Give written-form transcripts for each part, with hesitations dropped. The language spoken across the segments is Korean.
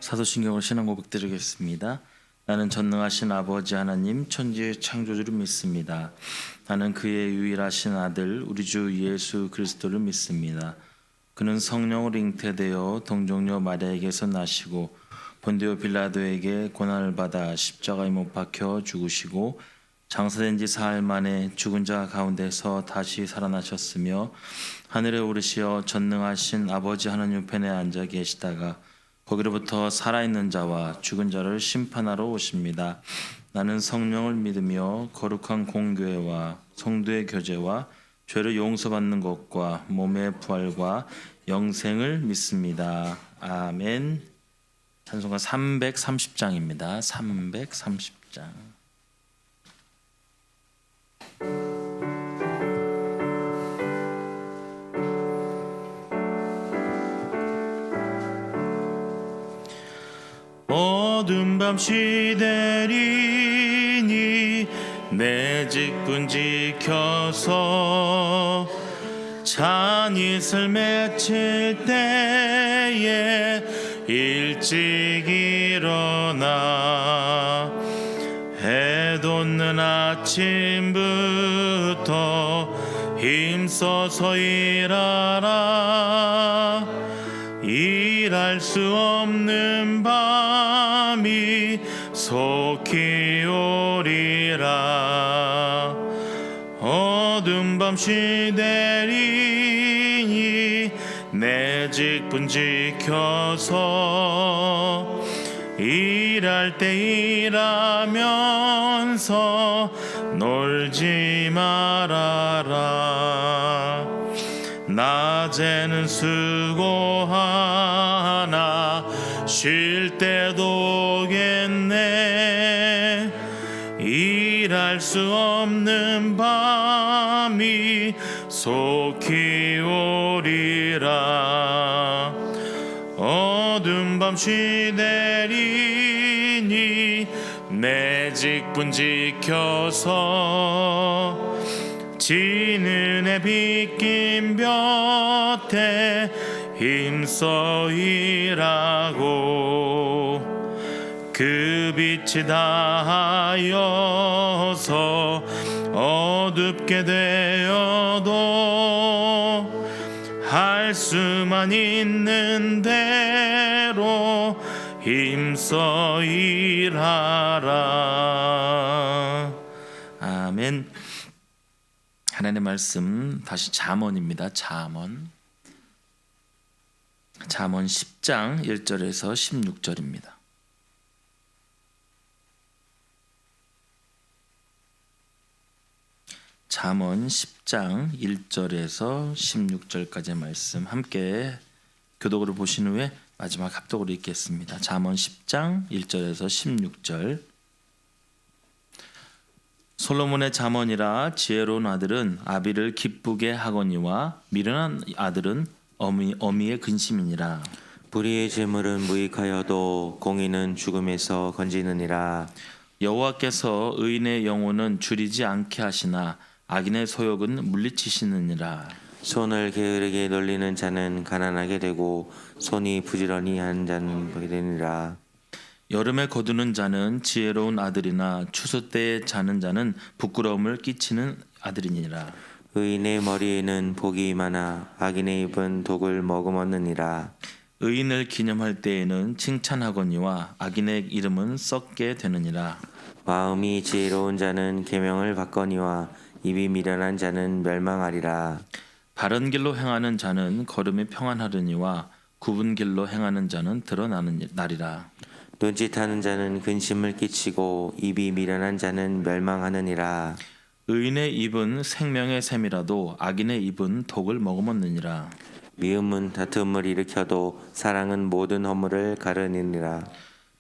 사도신경으로 신앙 고백 드리겠습니다. 나는 전능하신 아버지 하나님 천지의 창조주를 믿습니다. 나는 그의 유일하신 아들 우리 주 예수 그리스도를 믿습니다. 그는 성령으로 잉태되어 동정녀 마리아에게서 나시고 본디오 빌라도에게 고난을 받아 십자가에 못 박혀 죽으시고 장사된 지 사흘 만에 죽은 자 가운데서 다시 살아나셨으며 하늘에 오르시어 전능하신 아버지 하나님 우편에 앉아 계시다가 거기로부터 살아있는 자와 죽은 자를 심판하러 오십니다. 나는 성령을 믿으며 거룩한 공교회와 성도의 교제와 죄를 용서받는 것과 몸의 부활과 영생을 믿습니다. 아멘. 찬송가 330장입니다. 330장. 어두운 밤 시대리니 내 직분 지켜서 잔이슬 맺힐 때에 일찍 일어나 해 돋는 아침부터 힘써서 일하라. 일할 수 없는 밤이 속히 오리라. 어두운 밤 시대리니 내 직분 지켜서 일할 때 일하면서 놀지 말아라. 낮에는 수고하나 쉴 때도 오겠네. 일할 수 없는 밤이 속히 오리라. 어두운 밤 시대리니 내 직분 지켜서 지는 해 빗긴 볕에 힘써 일하고 그 빛이 닿아여서 어둡게 되어도 할 수만 있는 대로 힘써 일하라. 아멘. 하나님의 말씀 다시 잠언입니다. 잠언 10장 1절에서 16절입니다. 잠언 10장 1절에서 16절까지의 말씀 함께 교독으로 보신 후에 마지막 합독으로 읽겠습니다. 잠언 10장 1절에서 16절. 솔로몬의 잠언이라 지혜로운 아들은 아비를 기쁘게 하거니와 미련한 아들은 어미의 근심이니라. 불의의 재물은 무익하여도 공의는 죽음에서 건지느니라. 여호와께서 의인의 영혼은 줄이지 않게 하시나 악인의 소욕은 물리치시느니라. 손을 게으르게 놀리는 자는 가난하게 되고 손이 부지런히 하는 자는 복이 되니라. 여름에 거두는 자는 지혜로운 아들이나 추수 때에 자는 자는 부끄러움을 끼치는 아들이니라. 의인의 머리에는 복이 많아 악인의 입은 독을 머금었느니라. 의인을 기념할 때에는 칭찬하거니와 악인의 이름은 썩게 되느니라. 마음이 지혜로운 자는 계명을 받거니와 입이 미련한 자는 멸망하리라. 바른 길로 행하는 자는 걸음이 평안하려니와 굽은 길로 행하는 자는 드러나는 날이라. 눈짓하는 자는 근심을 끼치고 입이 미련한 자는 멸망하느니라. 의인의 입은 생명의 샘이라도 악인의 입은 독을 머금었느니라. 미움은 다툼을 일으켜도 사랑은 모든 허물을 가르느니라.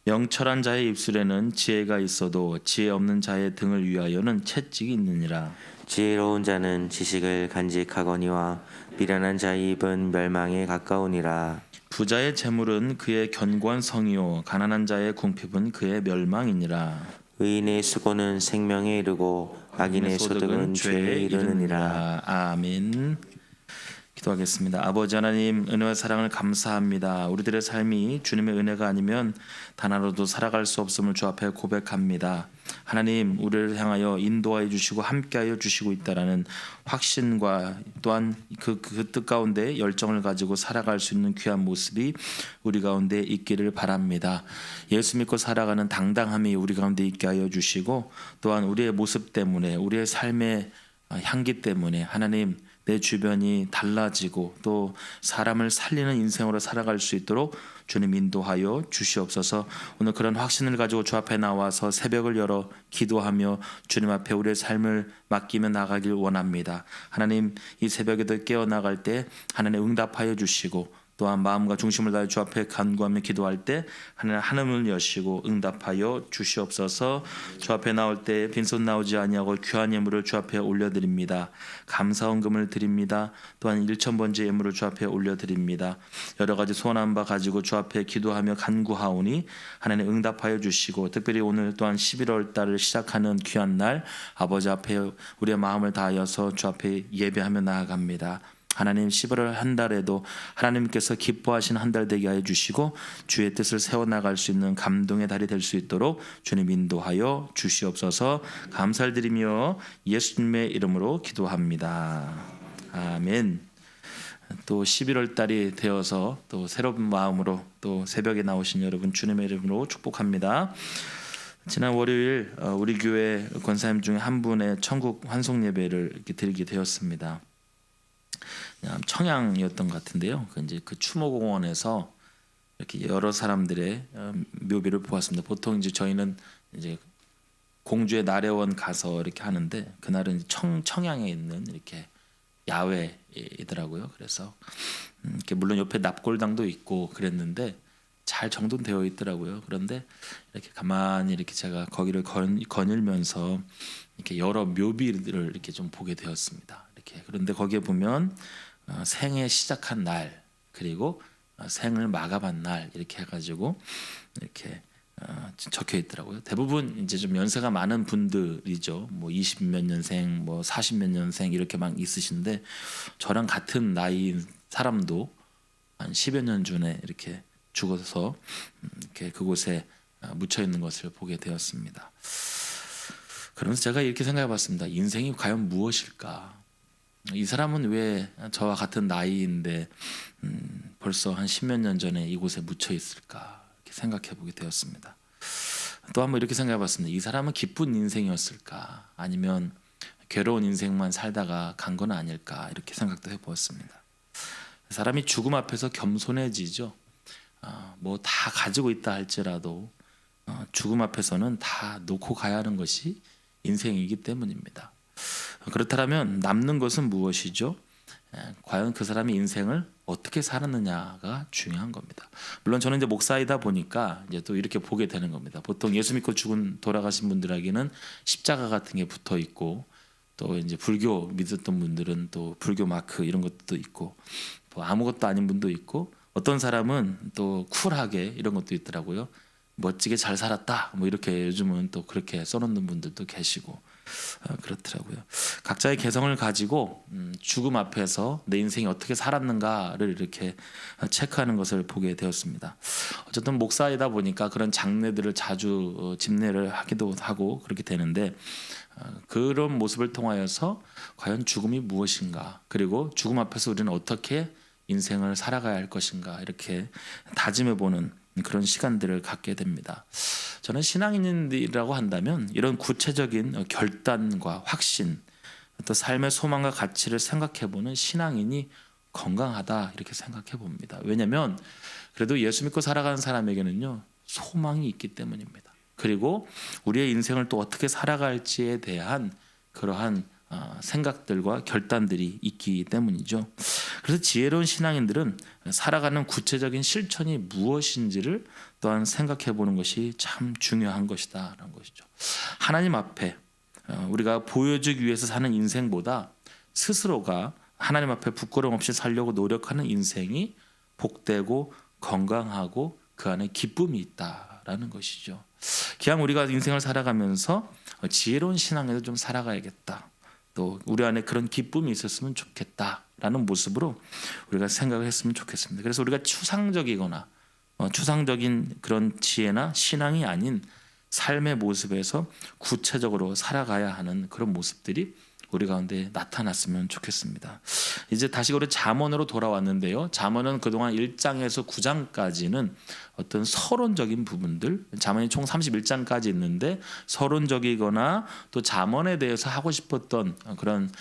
명철한 자의 입술에는 지혜가 있어도 지혜 없는 자의 등을 위하여는 채찍이 있느니라. 지혜로운 자는 지식을 간직하거니와 미련한 자의 입은 멸망에 가까우니라. 부자의 재물은 그의 견고한 성이요 가난한 자의 궁핍은 그의 멸망이니라. 의인의 수고는 생명에 이르고 악인의 소득은 죄에 이르느니라. 아멘. 기도하겠습니다. 아버지 하나님, 은혜와 사랑을 감사합니다. 우리들의 삶이 주님의 은혜가 아니면 단 하루도 살아갈 수 없음을 주 앞에 고백합니다. 하나님, 우리를 향하여 인도하여 주시고 함께하여 주시고 있다라는 확신과 또한 그 뜻 가운데 열정을 가지고 살아갈 수 있는 귀한 모습이 우리 가운데 있기를 바랍니다. 예수 믿고 살아가는 당당함이 우리 가운데 있게 하여 주시고, 또한 우리의 모습 때문에, 우리의 삶의 향기 때문에 하나님, 내 주변이 달라지고 또 사람을 살리는 인생으로 살아갈 수 있도록 주님 인도하여 주시옵소서. 오늘 그런 확신을 가지고 주 앞에 나와서 새벽을 열어 기도하며 주님 앞에 우리의 삶을 맡기며 나가길 원합니다. 하나님, 이 새벽에도 깨어나갈 때 하나님 응답하여 주시고, 또한 마음과 중심을 다해 주 앞에 간구하며 기도할 때 하나님 하늘을 여시고 응답하여 주시옵소서. 주 앞에 나올 때 빈손 나오지 아니하고 귀한 예물을 주 앞에 올려드립니다. 감사 헌금을 드립니다. 또한 1,000번째 예물을 주 앞에 올려드립니다. 여러 가지 소원한 바 가지고 주 앞에 기도하며 간구하오니 하나님 응답하여 주시고, 특별히 오늘 또한 11월 달을 시작하는 귀한 날 아버지 앞에 우리의 마음을 다하여서 주 앞에 예배하며 나아갑니다. 하나님, 11월 한 달에도 하나님께서 기뻐하신 한 달 되게 하여 주시고 주의 뜻을 세워나갈 수 있는 감동의 달이 될 수 있도록 주님 인도하여 주시옵소서. 감사를 드리며 예수님의 이름으로 기도합니다. 아멘. 또 11월 달이 되어서 또 새로운 마음으로 또 새벽에 나오신 여러분 주님의 이름으로 축복합니다. 지난 월요일 우리 교회 권사님 중에 한 분의 천국 환송 예배를 이렇게 드리게 되었습니다. 청양이었던 것 같은데요. 이제 그 추모공원에서 이렇게 여러 사람들의 묘비를 보았습니다. 보통 이제 저희는 이제 공주의 나래원 가서 이렇게 하는데, 그날은 청양에 있는 이렇게 야외이더라고요. 그래서 이렇게 물론 옆에 납골당도 있고 그랬는데 잘 정돈되어 있더라고요. 그런데 이렇게 가만히 이렇게 제가 거기를 거닐면서 이렇게 여러 묘비들을 이렇게 좀 보게 되었습니다. 이렇게 그런데 거기에 보면 생애 시작한 날, 그리고 생을 마감한 날 이렇게 해가지고 이렇게 적혀 있더라고요. 대부분 이제 좀 연세가 많은 분들이죠. 뭐 20몇 년생, 뭐 40몇 년생 이렇게 막 있으신데, 저랑 같은 나이인 사람도 한 10여 년 전에 이렇게 죽어서 이렇게 그곳에 묻혀 있는 것을 보게 되었습니다. 그러면서 제가 이렇게 생각해봤습니다. 인생이 과연 무엇일까? 이 사람은 왜 저와 같은 나이인데 벌써 한 10몇 년 전에 이곳에 묻혀 있을까? 이렇게 생각해 보게 되었습니다. 또 한번 이렇게 생각해 봤습니다. 이 사람은 기쁜 인생이었을까? 아니면 괴로운 인생만 살다가 간 건 아닐까? 이렇게 생각도 해 보았습니다. 사람이 죽음 앞에서 겸손해지죠. 뭐 다 가지고 있다 할지라도 죽음 앞에서는 다 놓고 가야 하는 것이 인생이기 때문입니다. 그렇다면 남는 것은 무엇이죠? 과연 그 사람이 인생을 어떻게 살았느냐가 중요한 겁니다. 물론 저는 이제 목사이다 보니까 이제 또 이렇게 보게 되는 겁니다. 보통 예수 믿고 돌아가신 분들에게는 십자가 같은 게 붙어 있고, 또 이제 불교 믿었던 분들은 또 불교 마크 이런 것도 있고, 또 아무것도 아닌 분도 있고, 어떤 사람은 또 쿨하게 이런 것도 있더라고요. 멋지게 잘 살았다, 뭐 이렇게 요즘은 또 그렇게 써놓는 분들도 계시고 그렇더라고요. 각자의 개성을 가지고 죽음 앞에서 내 인생이 어떻게 살았는가를 이렇게 체크하는 것을 보게 되었습니다. 어쨌든 목사이다 보니까 그런 장례들을 자주 집례를 하기도 하고 그렇게 되는데, 그런 모습을 통하여서 과연 죽음이 무엇인가, 그리고 죽음 앞에서 우리는 어떻게 인생을 살아가야 할 것인가, 이렇게 다짐해보는 그런 시간들을 갖게 됩니다. 저는 신앙인이라고 한다면 이런 구체적인 결단과 확신, 또 삶의 소망과 가치를 생각해보는 신앙인이 건강하다, 이렇게 생각해 봅니다. 왜냐하면 그래도 예수 믿고 살아가는 사람에게는요, 소망이 있기 때문입니다. 그리고 우리의 인생을 또 어떻게 살아갈지에 대한 그러한 생각들과 결단들이 있기 때문이죠. 그래서 지혜로운 신앙인들은 살아가는 구체적인 실천이 무엇인지를 또한 생각해 보는 것이 참 중요한 것이다라는 것이죠. 하나님 앞에 우리가 보여주기 위해서 사는 인생보다 스스로가 하나님 앞에 부끄러움 없이 살려고 노력하는 인생이 복되고 건강하고 그 안에 기쁨이 있다라는 것이죠. 기왕 우리가 인생을 살아가면서 지혜로운 신앙에도 좀 살아가야겠다, 또 우리 안에 그런 기쁨이 있었으면 좋겠다라는 라는 모습으로 우리가 생각을 했으면 좋겠습니다. 그래서 우리가 추상적이거나 추상적인 그런 지혜나 신앙이 아닌 삶의 모습에서 구체적으로 살아가야 하는 그런 모습들이 우리 가운데 나타났으면 좋겠습니다. 이제 다시 우리 잠언으로 돌아왔는데요. 잠언은 그동안 1장에서 9장까지는 어떤 서론적인 부분들, 잠언이 총 31장까지 있는데 서론적이거나 또 잠언에 대해서 하고 싶었던 그런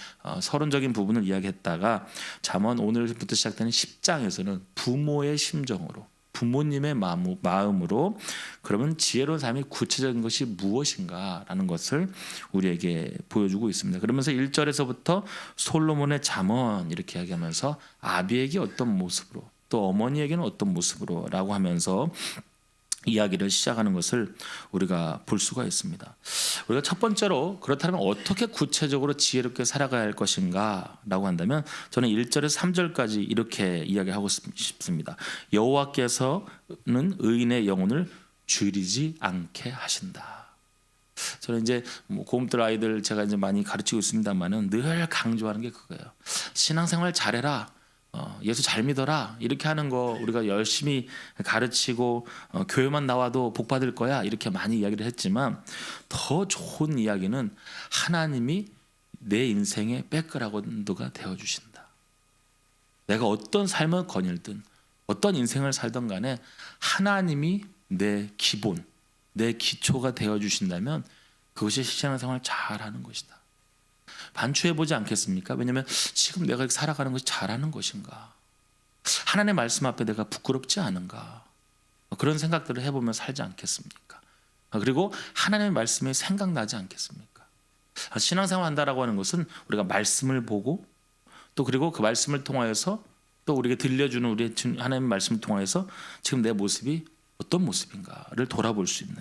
서론적인 부분을 이야기했다가 잠언 오늘부터 시작되는 10장에서는 부모의 심정으로, 부모님의 마음으로 그러면 지혜로운 삶의 구체적인 것이 무엇인가라는 것을 우리에게 보여주고 있습니다. 그러면서 1절에서부터 솔로몬의 잠언 이렇게 이야기하면서 아비에게 어떤 모습으로 또 어머니에게는 어떤 모습으로 라고 하면서 이야기를 시작하는 것을 우리가 볼 수가 있습니다. 우리가 첫 번째로 그렇다면 어떻게 구체적으로 지혜롭게 살아가야 할 것인가 라고 한다면 저는 1절에서 3절까지 이렇게 이야기하고 싶습니다. 여호와께서는 의인의 영혼을 줄이지 않게 하신다. 저는 이제 고음들 아이들 제가 이제 많이 가르치고 있습니다만은 늘 강조하는 게 그거예요. 신앙생활 잘해라. 예수 잘 믿어라 이렇게 하는 거 우리가 열심히 가르치고 교회만 나와도 복 받을 거야 이렇게 많이 이야기를 했지만 더 좋은 이야기는 하나님이 내 인생의 백그라운드가 되어주신다. 내가 어떤 삶을 거닐든 어떤 인생을 살던 간에 하나님이 내 기본 내 기초가 되어주신다면 그것이 신앙생활 잘하는 것이다. 반추해보지 않겠습니까? 왜냐하면 지금 내가 살아가는 것이 잘하는 것인가? 하나님의 말씀 앞에 내가 부끄럽지 않은가? 그런 생각들을 해보면 살지 않겠습니까? 그리고 하나님의 말씀이 생각나지 않겠습니까? 신앙생활 한다라고 하는 것은 우리가 말씀을 보고 또 그리고 그 말씀을 통하여서 또 우리에게 들려주는 우리 하나님의 말씀을 통하여서 지금 내 모습이 어떤 모습인가를 돌아볼 수 있는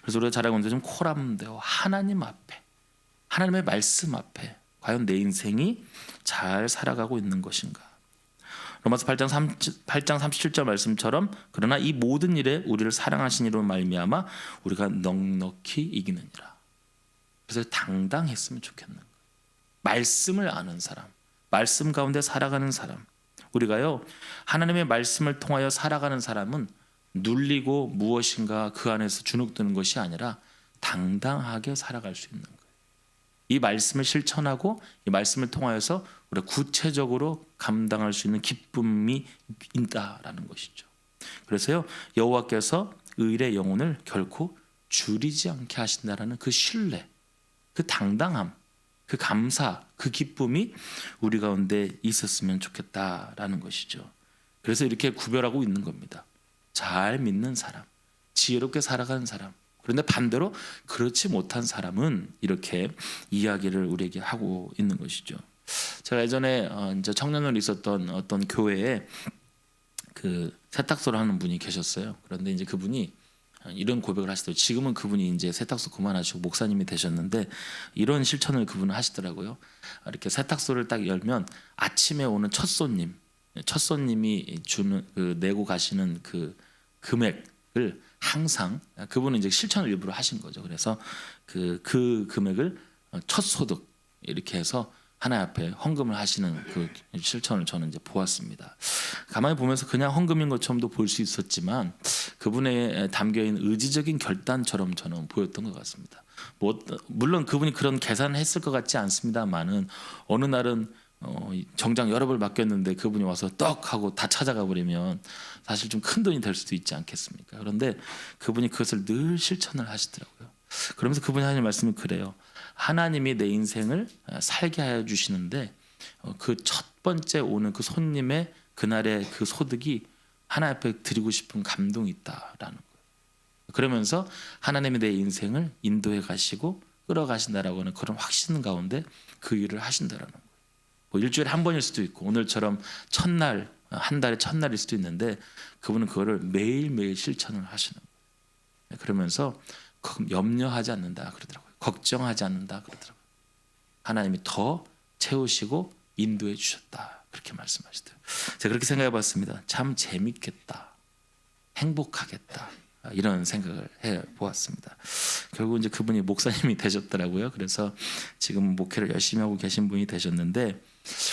그래서 우리가 잘하고 있는데 좀 코람되어 하나님 앞에 하나님의 말씀 앞에 과연 내 인생이 잘 살아가고 있는 것인가? 로마서 8장 37절 말씀처럼 그러나 이 모든 일에 우리를 사랑하신 이로 말미암아 우리가 넉넉히 이기느니라. 그래서 당당했으면 좋겠는 거예요. 말씀을 아는 사람, 말씀 가운데 살아가는 사람. 우리가요 하나님의 말씀을 통하여 살아가는 사람은 눌리고 무엇인가 그 안에서 주눅드는 것이 아니라 당당하게 살아갈 수 있는 거예요. 이 말씀을 실천하고 이 말씀을 통하여서 우리가 구체적으로 감당할 수 있는 기쁨이 있다라는 것이죠. 그래서요 여호와께서 의인의 영혼을 결코 줄이지 않게 하신다라는 그 신뢰, 그 당당함, 그 감사, 그 기쁨이 우리 가운데 있었으면 좋겠다라는 것이죠. 그래서 이렇게 구별하고 있는 겁니다. 잘 믿는 사람, 지혜롭게 살아가는 사람. 그런데 반대로 그렇지 못한 사람은 이렇게 이야기를 우리에게 하고 있는 것이죠. 제가 예전에 이제 청년으로 있었던 어떤 교회에 그 세탁소를 하는 분이 계셨어요. 그런데 이제 그분이 이런 고백을 하시더라고요. 지금은 그분이 이제 세탁소 그만하시고 목사님이 되셨는데 이런 실천을 그분은 하시더라고요. 이렇게 세탁소를 딱 열면 아침에 오는 첫 손님이 주는 그 내고 가시는 그 금액을 항상 그분은 이제 실천을 일부러 하신 거죠. 그래서 그 금액을 첫 소득 이렇게 해서 하나님 앞에 헌금을 하시는 그 실천을 저는 이제 보았습니다. 가만히 보면서 그냥 헌금인 것처럼도 볼 수 있었지만 그분의 담겨 있는 의지적인 결단처럼 저는 보였던 것 같습니다. 물론 그분이 그런 계산을 했을 것 같지 않습니다만은 어느 날은 정장 여러 벌 맡겼는데 그분이 와서 떡 하고 다 찾아가 버리면 사실 좀 큰 돈이 될 수도 있지 않겠습니까? 그런데 그분이 그것을 늘 실천을 하시더라고요. 그러면서 그분이 하는 말씀이 그래요. 하나님이 내 인생을 살게 하여 주시는데 그 첫 번째 오는 그 손님의 그날의 그 소득이 하나님 앞에 드리고 싶은 감동이 있다라는 거예요. 그러면서 하나님이 내 인생을 인도해 가시고 끌어가신다라고 하는 그런 확신 가운데 그 일을 하신다라는 거예요. 뭐 일주일에 한 번일 수도 있고 오늘처럼 첫날 한 달에 첫날일 수도 있는데 그분은 그거를 매일매일 실천을 하시는 거예요. 그러면서 염려하지 않는다 그러더라고요. 걱정하지 않는다 그러더라고요. 하나님이 더 채우시고 인도해 주셨다 그렇게 말씀하시더라고요. 제가 그렇게 생각해 봤습니다. 참 재밌겠다. 행복하겠다. 이런 생각을 해 보았습니다. 결국 이제 그분이 목사님이 되셨더라고요. 그래서 지금 목회를 열심히 하고 계신 분이 되셨는데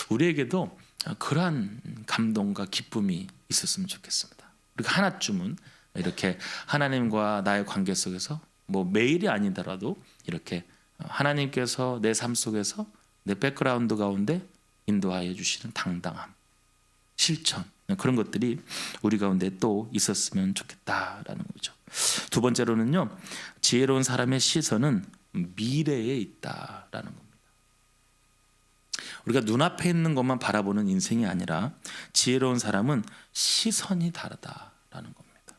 우리에게도 그러한 감동과 기쁨이 있었으면 좋겠습니다. 우리가 하나쯤은 이렇게 하나님과 나의 관계 속에서 뭐 매일이 아니더라도 이렇게 하나님께서 내 삶 속에서 내 백그라운드 가운데 인도하여 주시는 당당함, 실천, 그런 것들이 우리 가운데 또 있었으면 좋겠다라는 거죠. 두 번째로는요, 지혜로운 사람의 시선은 미래에 있다라는 겁니다. 우리가 눈앞에 있는 것만 바라보는 인생이 아니라 지혜로운 사람은 시선이 다르다라는 겁니다.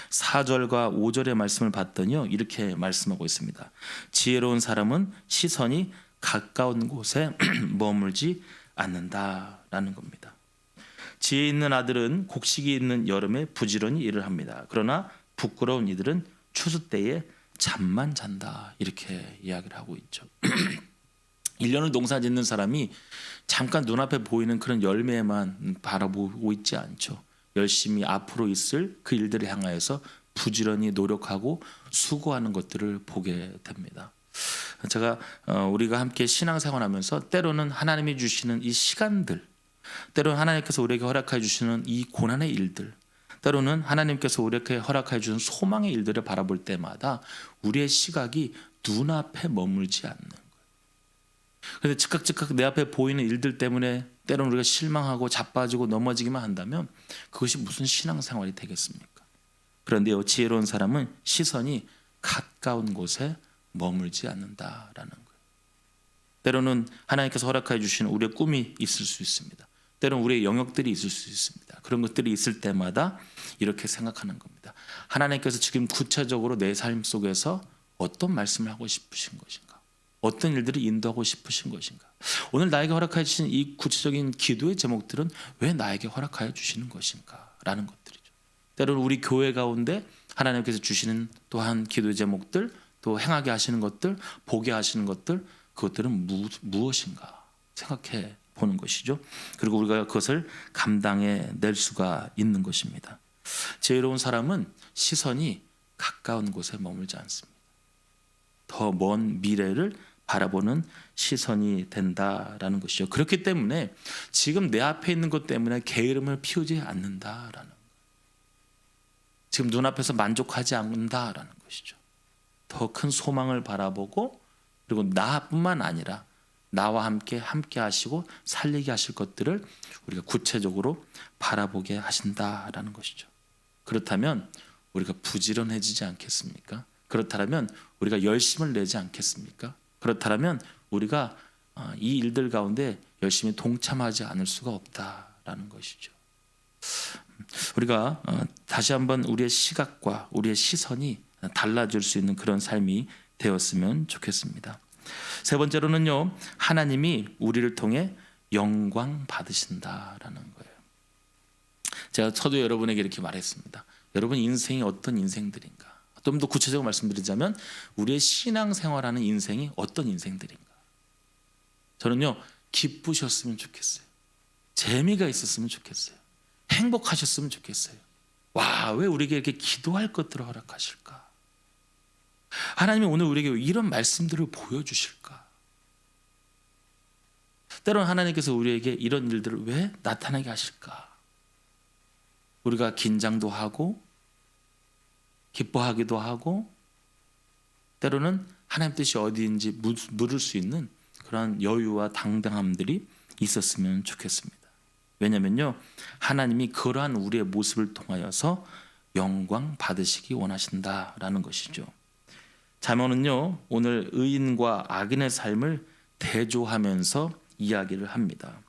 4절과 5절의 말씀을 봤더니요, 이렇게 말씀하고 있습니다. 지혜로운 사람은 시선이 가까운 곳에 머물지 않는다라는 겁니다. 지혜 있는 아들은 곡식이 있는 여름에 부지런히 일을 합니다. 그러나 부끄러운 이들은 추수 때에 잠만 잔다, 이렇게 이야기를 하고 있죠. 1년을 농사 짓는 사람이 잠깐 눈앞에 보이는 그런 열매만 바라보고 있지 않죠. 열심히 앞으로 있을 그 일들을 향하여서 부지런히 노력하고 수고하는 것들을 보게 됩니다. 제가 우리가 함께 신앙생활하면서 때로는 하나님이 주시는 이 시간들, 때로는 하나님께서 우리에게 허락해 주시는 이 고난의 일들, 때로는 하나님께서 우리에게 허락해 주는 소망의 일들을 바라볼 때마다 우리의 시각이 눈앞에 머물지 않는 거예요. 그런데 즉각 내 앞에 보이는 일들 때문에 때로는 우리가 실망하고 자빠지고 넘어지기만 한다면 그것이 무슨 신앙생활이 되겠습니까? 그런데요, 지혜로운 사람은 시선이 가까운 곳에 머물지 않는다라는 거예요. 때로는 하나님께서 허락해 주신 우리의 꿈이 있을 수 있습니다. 때로는 우리의 영역들이 있을 수 있습니다. 그런 것들이 있을 때마다 이렇게 생각하는 겁니다. 하나님께서 지금 구체적으로 내 삶 속에서 어떤 말씀을 하고 싶으신 것인가? 어떤 일들을 인도하고 싶으신 것인가? 오늘 나에게 허락해 주신 이 구체적인 기도의 제목들은 왜 나에게 허락하여 주시는 것인가? 라는 것들이죠. 때로는 우리 교회 가운데 하나님께서 주시는 또한 기도의 제목들, 또 행하게 하시는 것들, 보게 하시는 것들, 그것들은 무엇인가 생각해 보는 것이죠. 그리고 우리가 그것을 감당해 낼 수가 있는 것입니다. 지혜로운 사람은 시선이 가까운 곳에 머물지 않습니다. 더 먼 미래를 바라보는 시선이 된다라는 것이죠. 그렇기 때문에 지금 내 앞에 있는 것 때문에 게으름을 피우지 않는다라는 거예요. 지금 눈앞에서 만족하지 않는다라는 것이죠. 더 큰 소망을 바라보고, 그리고 나뿐만 아니라 나와 함께 하시고 살리게 하실 것들을 우리가 구체적으로 바라보게 하신다라는 것이죠. 그렇다면 우리가 부지런해지지 않겠습니까? 그렇다면 우리가 열심을 내지 않겠습니까? 그렇다면 우리가 이 일들 가운데 열심히 동참하지 않을 수가 없다라는 것이죠. 우리가 다시 한번 우리의 시각과 우리의 시선이 달라질 수 있는 그런 삶이 되었으면 좋겠습니다. 세 번째로는요, 하나님이 우리를 통해 영광 받으신다라는 거예요. 제가 저도 여러분에게 이렇게 말했습니다. 여러분 인생이 어떤 인생들인가? 좀 더 구체적으로 말씀드리자면 우리의 신앙생활하는 인생이 어떤 인생들인가? 저는요, 기쁘셨으면 좋겠어요. 재미가 있었으면 좋겠어요. 행복하셨으면 좋겠어요. 와, 왜 우리에게 이렇게 기도할 것들을 허락하실까? 하나님이 오늘 우리에게 이런 말씀들을 보여주실까? 때로는 하나님께서 우리에게 이런 일들을 왜 나타나게 하실까? 우리가 긴장도 하고 기뻐하기도 하고, 때로는 하나님 뜻이 어디인지 물을 수 있는 그런 여유와 당당함들이 있었으면 좋겠습니다. 왜냐하면요, 하나님이 그러한 우리의 모습을 통하여서 영광 받으시기 원하신다라는 것이죠. 잠언은요, 오늘 의인과 악인의 삶을 대조하면서 이야기를 합니다.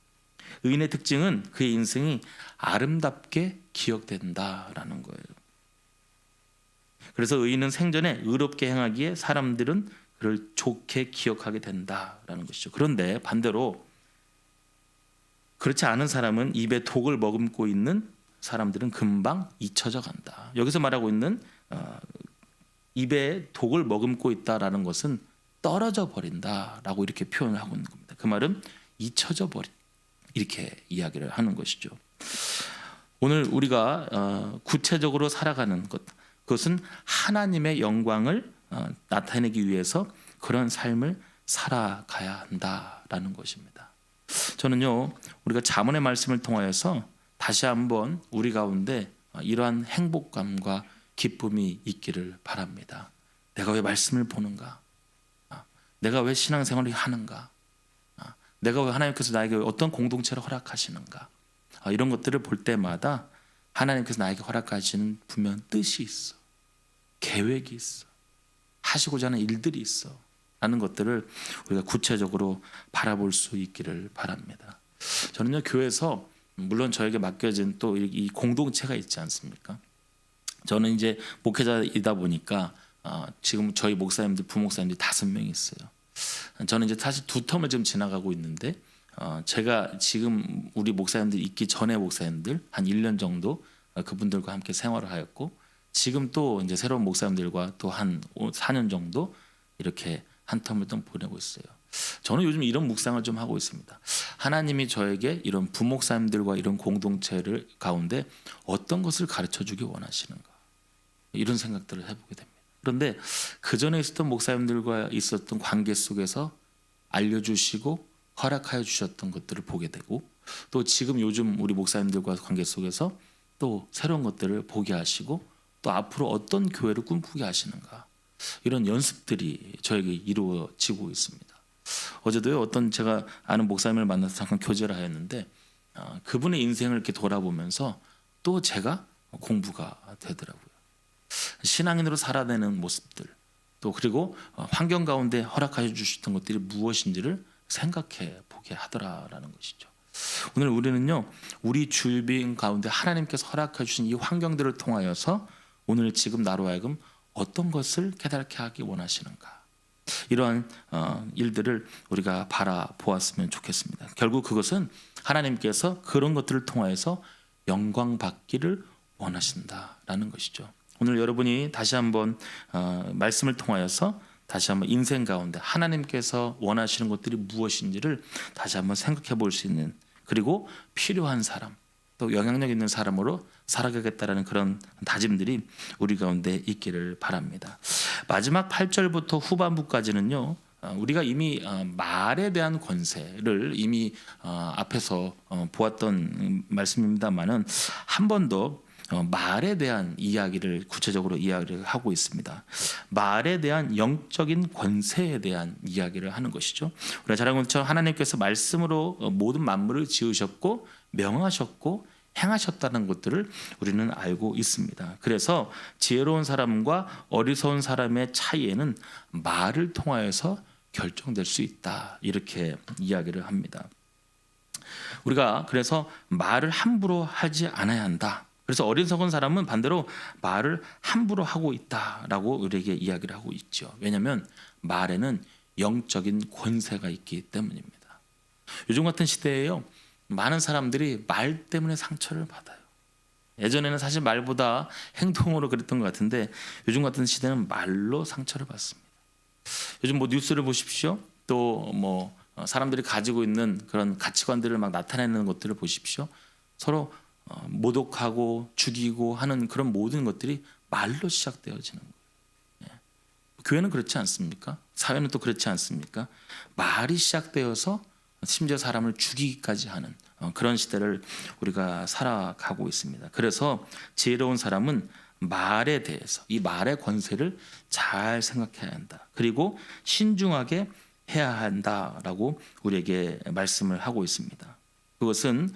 의인의 특징은 그의 인생이 아름답게 기억된다라는 거예요. 그래서 의인은 생전에 의롭게 행하기에 사람들은 그를 좋게 기억하게 된다라는 것이죠. 그런데 반대로 그렇지 않은 사람은 입에 독을 머금고 있는 사람들은 금방 잊혀져 간다. 여기서 말하고 있는 입에 독을 머금고 있다라는 것은 떨어져 버린다라고 이렇게 표현을 하고 있는 겁니다. 그 말은 잊혀져 버린, 이렇게 이야기를 하는 것이죠. 오늘 우리가 구체적으로 살아가는 것, 그것은 하나님의 영광을 나타내기 위해서 그런 삶을 살아가야 한다라는 것입니다. 저는요, 우리가 잠언의 말씀을 통하여서 다시 한번 우리 가운데 이러한 행복감과 기쁨이 있기를 바랍니다. 내가 왜 말씀을 보는가? 내가 왜 신앙생활을 하는가? 내가 왜 하나님께서 나에게 어떤 공동체를 허락하시는가? 이런 것들을 볼 때마다 하나님께서 나에게 허락하시는 분명 뜻이 있어. 계획이 있어. 하시고자 하는 일들이 있어. 라는 것들을 우리가 구체적으로 바라볼 수 있기를 바랍니다. 저는요, 교회에서 물론 저에게 맡겨진 또 이 공동체가 있지 않습니까? 저는 이제 목회자이다 보니까 지금 저희 목사님들, 부목사님들이 5명이 있어요. 저는 이제 사실 2텀을 지금 지나가고 있는데 제가 지금 우리 목사님들 있기 전에 목사님들 한 1년 정도 그분들과 함께 생활을 하였고, 지금 또 이제 새로운 목사님들과 또 한 4년 정도 이렇게 한 텀을 또 보내고 있어요. 저는 요즘 이런 묵상을 좀 하고 있습니다. 하나님이 저에게 이런 부목사님들과 이런 공동체를 가운데 어떤 것을 가르쳐 주기 원하시는가, 이런 생각들을 해보게 됩니다. 그런데 그 전에 있었던 목사님들과 있었던 관계 속에서 알려주시고 허락하여 주셨던 것들을 보게 되고, 또 지금 요즘 우리 목사님들과 관계 속에서 또 새로운 것들을 보게 하시고, 또 앞으로 어떤 교회를 꿈꾸게 하시는가, 이런 연습들이 저에게 이루어지고 있습니다. 어제도요, 어떤 제가 아는 목사님을 만나서 잠깐 교제를 하였는데 그분의 인생을 이렇게 돌아보면서 또 제가 공부가 되더라고요. 신앙인으로 살아내는 모습들, 또 그리고 환경 가운데 허락하여 주셨던 것들이 무엇인지를 생각해 보게 하더라라는 것이죠. 오늘 우리는요, 우리 주변 가운데 하나님께서 허락해 주신 이 환경들을 통하여서 오늘 지금 나로 하여금 어떤 것을 깨닫게 하기 원하시는가, 이러한 일들을 우리가 바라보았으면 좋겠습니다. 결국 그것은 하나님께서 그런 것들을 통하여서 영광 받기를 원하신다라는 것이죠. 오늘 여러분이 다시 한번 말씀을 통하여서 다시 한번 인생 가운데 하나님께서 원하시는 것들이 무엇인지를 다시 한번 생각해 볼 수 있는, 그리고 필요한 사람, 또 영향력 있는 사람으로 살아가겠다라는 그런 다짐들이 우리 가운데 있기를 바랍니다. 마지막 8절부터 후반부까지는요, 우리가 이미 말에 대한 권세를 이미 앞에서 보았던 말씀입니다만은 한 번 더 말에 대한 이야기를 구체적으로 이야기를 하고 있습니다. 말에 대한 영적인 권세에 대한 이야기를 하는 것이죠. 우리가 잘 알고 있는 것처럼 하나님께서 말씀으로 모든 만물을 지으셨고 명하셨고 행하셨다는 것들을 우리는 알고 있습니다. 그래서 지혜로운 사람과 어리석은 사람의 차이에는 말을 통하여서 결정될 수 있다, 이렇게 이야기를 합니다. 우리가 그래서 말을 함부로 하지 않아야 한다. 그래서 어리석은 사람은 반대로 말을 함부로 하고 있다라고 우리에게 이야기를 하고 있죠. 왜냐하면 말에는 영적인 권세가 있기 때문입니다. 요즘 같은 시대에요, 많은 사람들이 말 때문에 상처를 받아요. 예전에는 사실 말보다 행동으로 그랬던 것 같은데 요즘 같은 시대는 말로 상처를 받습니다. 요즘 뭐 뉴스를 보십시오. 또 뭐 사람들이 가지고 있는 그런 가치관들을 막 나타내는 것들을 보십시오. 서로 모독하고 죽이고 하는 그런 모든 것들이 말로 시작되어지는 거예요. 교회는 그렇지 않습니까? 사회는 또 그렇지 않습니까? 말이 시작되어서 심지어 사람을 죽이기까지 하는 그런 시대를 우리가 살아가고 있습니다. 그래서 지혜로운 사람은 말에 대해서, 이 말의 권세를 잘 생각해야 한다. 그리고 신중하게 해야 한다라고 우리에게 말씀을 하고 있습니다. 그것은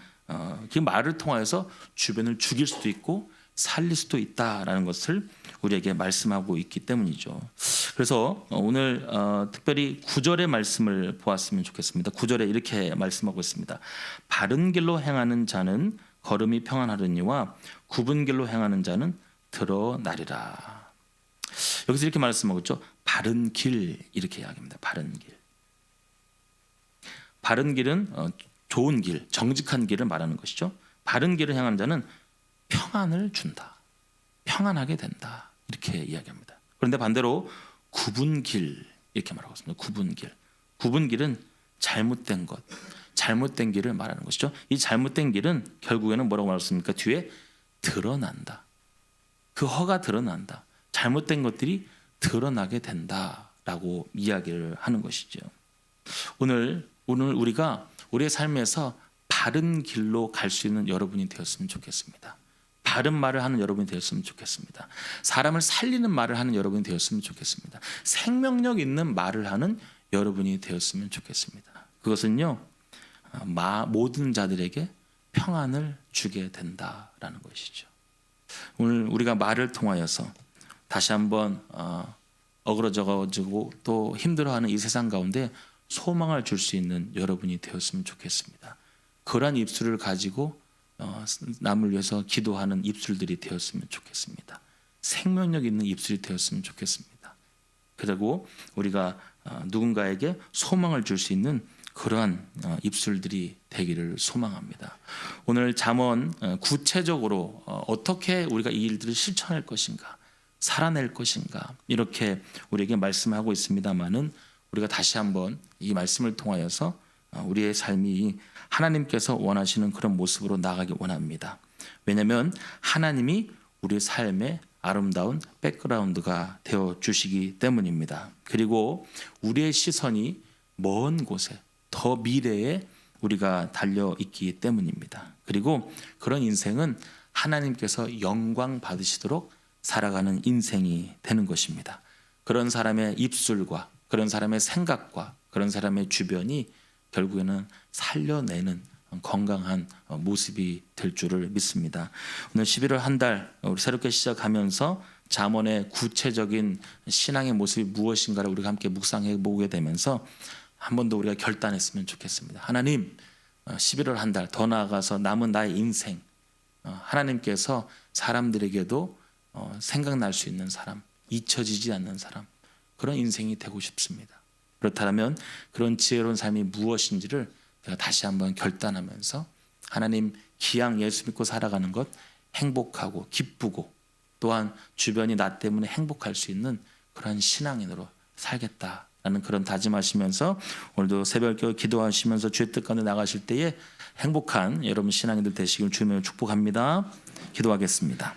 그 말을 통하여서 주변을 죽일 수도 있고 살릴 수도 있다라는 것을 우리에게 말씀하고 있기 때문이죠. 그래서 오늘 특별히 9절의 말씀을 보았으면 좋겠습니다. 9절에 이렇게 말씀하고 있습니다. 바른 길로 행하는 자는 걸음이 평안하려니와 굽은 길로 행하는 자는 드러나리라. 여기서 이렇게 말씀하고 있죠. 바른 길, 이렇게 이야기합니다. 바른 길. 바른 길은 좋은 길, 정직한 길을 말하는 것이죠. 바른 길을 향하는 자는 평안을 준다. 평안하게 된다. 이렇게 이야기합니다. 그런데 반대로 굽은 길, 이렇게 말하고 있습니다. 굽은 길. 굽은 길은 잘못된 것, 잘못된 길을 말하는 것이죠. 이 잘못된 길은 결국에는 뭐라고 말했습니까? 뒤에 드러난다. 그 허가 드러난다. 잘못된 것들이 드러나게 된다라고 이야기를 하는 것이죠. 오늘 우리가 우리의 삶에서 바른 길로 갈 수 있는 여러분이 되었으면 좋겠습니다. 바른 말을 하는 여러분이 되었으면 좋겠습니다. 사람을 살리는 말을 하는 여러분이 되었으면 좋겠습니다. 생명력 있는 말을 하는 여러분이 되었으면 좋겠습니다. 그것은요, 모든 자들에게 평안을 주게 된다라는 것이죠. 오늘 우리가 말을 통하여서 다시 한번 어그러져가지고 또 힘들어하는 이 세상 가운데 소망을 줄 수 있는 여러분이 되었으면 좋겠습니다. 그러한 입술을 가지고 남을 위해서 기도하는 입술들이 되었으면 좋겠습니다. 생명력 있는 입술이 되었으면 좋겠습니다. 그리고 우리가 누군가에게 소망을 줄 수 있는 그러한 입술들이 되기를 소망합니다. 오늘 잠언 구체적으로 어떻게 우리가 이 일들을 실천할 것인가, 살아낼 것인가, 이렇게 우리에게 말씀하고 있습니다만은 우리가 다시 한번 이 말씀을 통하여서 우리의 삶이 하나님께서 원하시는 그런 모습으로 나가기 원합니다. 왜냐하면 하나님이 우리의 삶의 아름다운 백그라운드가 되어 주시기 때문입니다. 그리고 우리의 시선이 먼 곳에, 더 미래에 우리가 달려 있기 때문입니다. 그리고 그런 인생은 하나님께서 영광 받으시도록 살아가는 인생이 되는 것입니다. 그런 사람의 입술과 그런 사람의 생각과 그런 사람의 주변이 결국에는 살려내는 건강한 모습이 될 줄을 믿습니다. 오늘 11월 한 달 우리 새롭게 시작하면서 잠언의 구체적인 신앙의 모습이 무엇인가를 우리가 함께 묵상해 보게 되면서 한 번 더 우리가 결단했으면 좋겠습니다. 하나님, 11월 한 달 더 나아가서 남은 나의 인생, 하나님께서 사람들에게도 생각날 수 있는 사람, 잊혀지지 않는 사람, 그런 인생이 되고 싶습니다. 그렇다면 그런 지혜로운 삶이 무엇인지를 제가 다시 한번 결단하면서 하나님 기양 예수 믿고 살아가는 것 행복하고 기쁘고 또한 주변이 나 때문에 행복할 수 있는 그런 신앙인으로 살겠다라는 그런 다짐하시면서 오늘도 새벽에 기도하시면서 주의 뜻 가운데 나가실 때에 행복한 여러분 신앙인들 되시길 주님으로 축복합니다. 기도하겠습니다.